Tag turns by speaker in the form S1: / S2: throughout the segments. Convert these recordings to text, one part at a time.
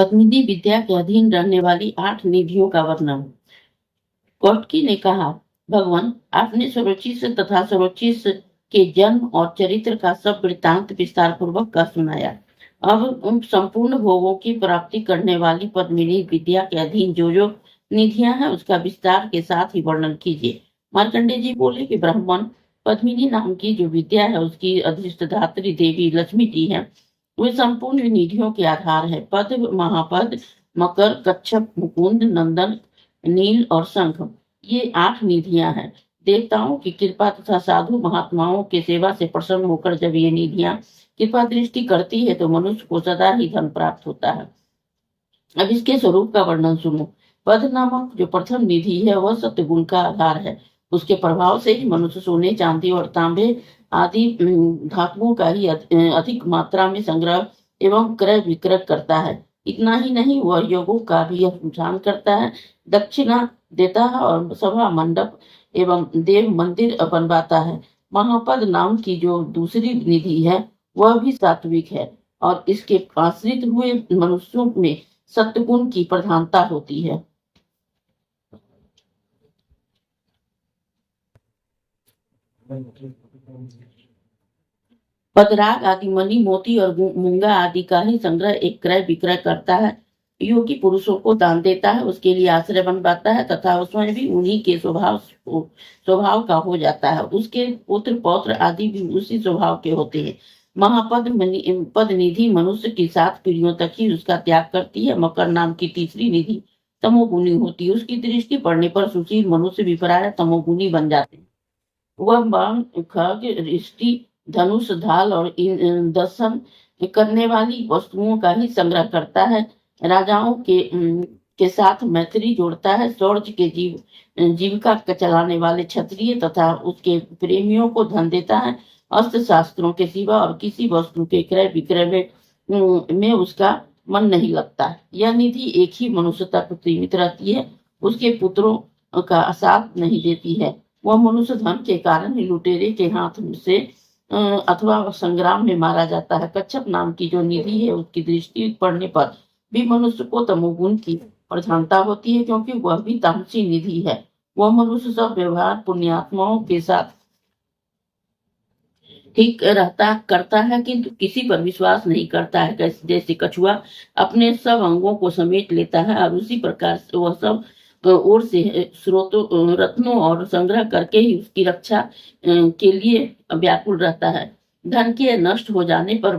S1: पद्मिनी विद्या के अधीन रहने वाली 8 निधियों का वर्णन। कौटिल्य ने कहा, भगवान, आपने स्वरोचिष तथा स्वरोचिष के जन्म और चरित्र का सब वृत्तांत विस्तार पूर्वक का सुनाया। अब उन संपूर्ण भोगों की प्राप्ति करने वाली पद्मिनी विद्या के अधीन जो जो निधियां हैं उसका विस्तार के साथ ही वर्णन कीजिए। मार्कंडेय जी बोले कि ब्राह्मण, पद्मिनी नाम की जो विद्या है उसकी अधिष्ठात्री देवी लक्ष्मी जी है। वे संपूर्ण निधियों के आधार है। पद, महापद, मकर, कच्छप, मुकुंद, नंदन, नील और शंख, ये 8 निधियां हैं। देवताओं की कृपा तथा साधु महात्माओं के सेवा से प्रसन्न होकर जब ये निधियां कृपा दृष्टि करती है तो मनुष्य को सदा ही धन प्राप्त होता है। अब इसके स्वरूप का वर्णन सुनो। पद नामक जो प्रथम निधि है वह सत्य गुण का आधार है। उसके प्रभाव से ही मनुष्य सोने, चांदी और तांबे आदि धातुओं का ही अधिक मात्रा में संग्रह एवं क्रय विक्रय करता है। इतना ही नहीं, वह योगों का भी अनुष्ठान करता है, दक्षिणा देता है और सभा मंडप एवं देव मंदिर बनवाता है। महापद नाम की जो दूसरी निधि है वह भी सात्विक है और इसके आश्रित हुए मनुष्यों में सत्वगुण की प्रधानता होती है। पदराग आदि मणि, मोती और मूंगा आदि का ही संग्रह एक क्रय विक्रय करता है। योगी पुरुषों को दान देता है, उसके लिए आश्रय बनवाता है तथा उसमें भी उन्हीं के स्वभाव का हो जाता है। उसके पुत्र पौत्र आदि भी उसी स्वभाव के होते हैं। महापद पद निधि मनुष्य की 7 पीढ़ियों तक ही उसका त्याग करती है। मकर नाम की तीसरी निधि तमोगुणी होती है। उसकी दृष्टि पड़ने पर सुशील मनुष्य भी प्राय तमोगुणी बन जाते हैं। वह बाण, खड्ग, रिष्टि, धनुष, ढाल और दर्शन करने वाली वस्तुओं का ही संग्रह करता है। राजाओं के साथ मैत्री जोड़ता है। शौर्य के जीविका चलाने वाले क्षत्रिय तथा उसके प्रेमियों को धन देता है। अस्त्र शास्त्रों के सिवा और किसी वस्तु के क्रय विक्रय में उसका मन नहीं लगता। यह निधि एक ही मनुष्य तक सीमित रहती है, उसके पुत्रों का साथ नहीं देती है। वह मनुष्य धन के कारण ही लुटेरे के हाथ से अथवा संग्राम में मारा जाता है। कच्छप नाम की जो निधि है उसकी दृष्टि पड़ने पर भी मनुष्य को तमोगुण की प्रधानता होती है, क्योंकि वह भी तामसी निधि है। वह मनुष्य सब व्यवहार पुण्यात्माओं के साथ ठीक करता है, किंतु किसी पर विश्वास नहीं करता है। जैसे कछुआ अपने सब अंगों को समेट लेता है और उसी प्रकार से वह सब ओर से स्रोतों रत्नों और संग्रह करके ही उसकी रक्षा के लिए व्याकुल रहता है। धन के नष्ट हो जाने पर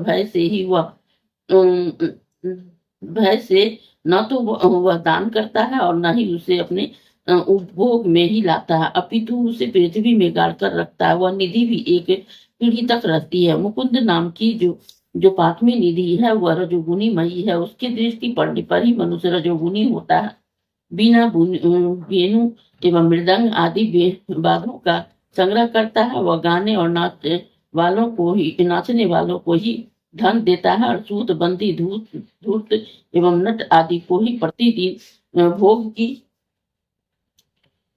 S1: भय से न तो वह दान करता है और न ही उसे अपने उपभोग में ही लाता है, अपितु उसे पृथ्वी में गाड़ कर रखता है। वह निधि भी एक पीढ़ी तक रहती है। मुकुंद नाम की जो 5वीं निधि है वह रजोगुणी मई है। उसकी दृष्टि पड़ने पर ही मनुष्य रजोगुणी होता है। बिना वेणु एवं मृदंग आदि वाद्यों का संग्रह करता है। वह गाने और नाचने वालों को ही धन देता है और सूत, बंदी, धूर्त एवं नट आदि को ही प्रतिदिन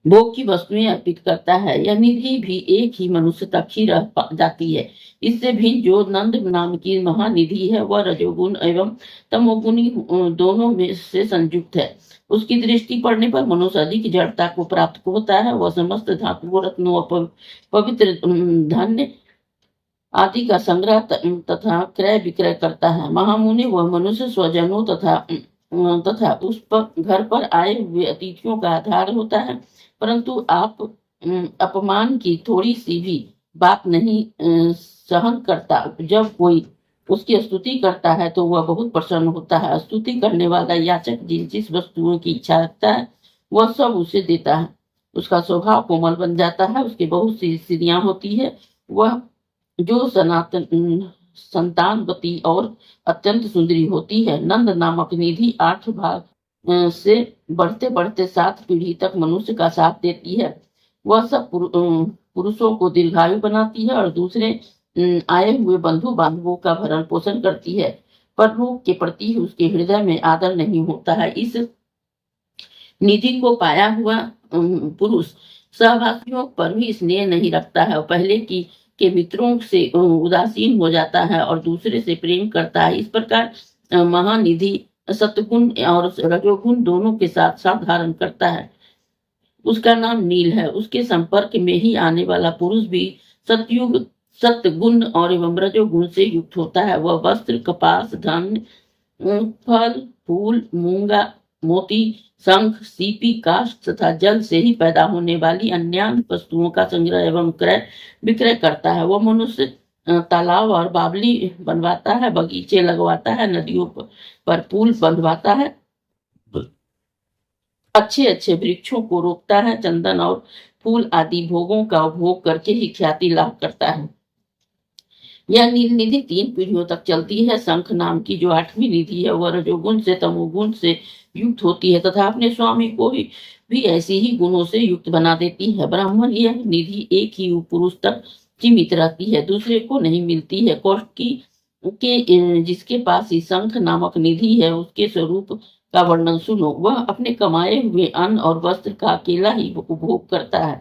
S1: भोग की वस्तुएं अर्पित करता है। यह निधि भी एक ही मनुष्य तक ही रह जाती है। इससे भिन्न जो नंद नाम की महानिधि है वह रजोगुण एवं तमोगुणी दोनों में से संयुक्त है। उसकी दृष्टि पड़ने पर मनुष्य अधिक जड़ता को प्राप्त होता है। वह समस्त धातुओं, रत्नों और पवित्र धन्य आदि का संग्रह तथा क्रय विक्रय करता है। महामुनि वह मनुष्य स्वजनों तथा उस पर घर पर आए हुए अतिथियों का आधार होता है, परंतु आप अपमान की थोड़ी सी भी बात नहीं सहन करता। जब कोई उसकी स्तुति करता है तो वह बहुत प्रसन्न होता है। स्तुति करने वाला याचक जिस वस्तुओं की इच्छा रखता है वह सब उसे देता है। उसका स्वभाव कोमल बन जाता है। उसकी बहुत सी स्त्रियां होती है। वह जो संतानवती और अत्यंत सुंदरी होती है। नंद नामक निधि 8 भाग से बढ़ते बढ़ते 7 पीढ़ी तक मनुष्य का साथ देती है। वह सब पुरुषों को दीर्घायु बनाती है और दूसरे आए हुए बंधु बांधवों का भरण पोषण करती है, पर लोग के प्रति उसके हृदय में आदर नहीं होता है। इस निधि को पाया हुआ पुरुष सहवासियों पर भी स्नेह नहीं रखता है। पहले के मित्रों से उदासीन हो जाता है और दूसरे से प्रेम करता है। इस प्रकार महानिधि सत्गुण और रजोगुण दोनों के साथ साथ धारण करता है। उसका नाम नील है। उसके संपर्क में ही आने वाला पुरुष भी सतयुग सत्गुण और एवं रजोगुण से युक्त होता है। वह वस्त्र, कपास, धन, फल, फूल, मूंगा, मोती, शंख, सीपी, काष्ठ तथा जल से ही पैदा होने वाली अन्य वस्तुओं का संग्रह एवं क्रय विक्रय करता है। वह मनुष्य तालाब और बावली बनवाता है, बगीचे लगवाता है, नदियों पर पुल बंधवाता है, अच्छे अच्छे वृक्षों को रोपता है, चंदन और फूल आदि भोगों का उपभोग करके ही ख्याति लाभ करता है। यह नील निधि 3 पीढ़ियों तक चलती है। शंख नाम की जो 8वीं निधि है वह रजोगुण से तमोगुण से युक्त होती है तथा अपने स्वामी को भी ऐसी ही गुणों से युक्त बना देती है। ब्राह्मण यह निधि एक ही पुरुष तक सीमित रहती है, दूसरे को नहीं मिलती है। कौष्टकी के जिसके पास ही शंख नामक निधि है उसके स्वरूप का वर्णन सुनो। वह अपने कमाए हुए अन्न और वस्त्र का अकेला ही उपभोग करता है।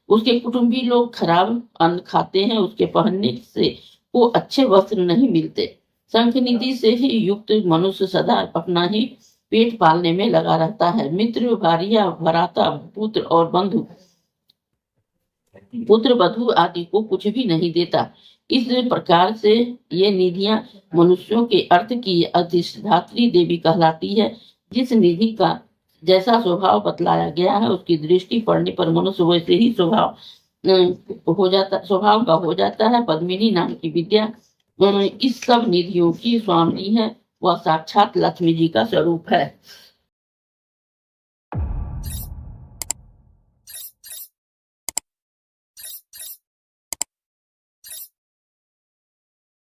S1: उसके कुटुंबी लोग खराब अन्न खाते हैं, उसके पहनने से को अच्छे वस्त्र नहीं मिलते। शंख निधि से ही युक्त मनुष्य सदा अपना ही पेट पालने में लगा रहता है। मित्र, भारिया, भराता, पुत्र और बंधु, पुत्र वधु आदि को कुछ भी नहीं देता। इस प्रकार से ये निधियां मनुष्यों के अर्थ की अधिष्ठात्री देवी कहलाती है। जिस निधि का जैसा स्वभाव बतलाया गया है उसकी दृष्टि पड़ने पर मनुष्य वैसे ही स्वभाव का हो जाता है। पद्मिनी नाम की विद्या इस सब निधियों की स्वामी है। वह साक्षात लक्ष्मी जी का स्वरूप है।